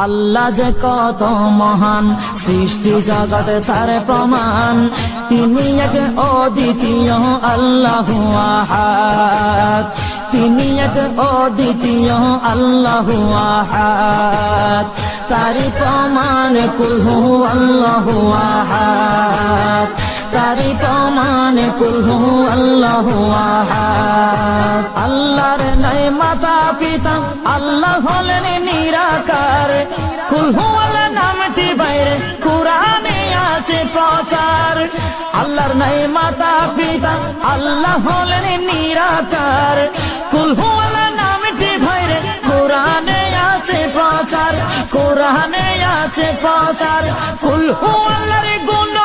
আল্লাহ যে কত মহান, সৃষ্টি জগৎ তার প্রমাণ। তিনি এক অদ্বিতীয় আল্লাহু আহাদ, তিনি এক অদ্বিতীয় আল্লাহু আহাদ। তারি প্রমাণ কুল হু আল্লাহু আহাদ, তারি প্রমাণ কুল হু আল্লাহু আহাদ। আল্লাহর নাই মাতা পিতা, আল্লাহ হলেন নিরাকার। কুল হু আল্লাহ নামটি বাইরে কুরআনে আছে প্রচার। আল্লাহর নাই মাতা পিতা, আল্লাহ হলেন নিরাকার। কুল হু আল্লাহ নামটি বাইরে কুরআনে আছে প্রচার, কুরআনে আছে প্রচার। কুল হু আল্লাহর গুণ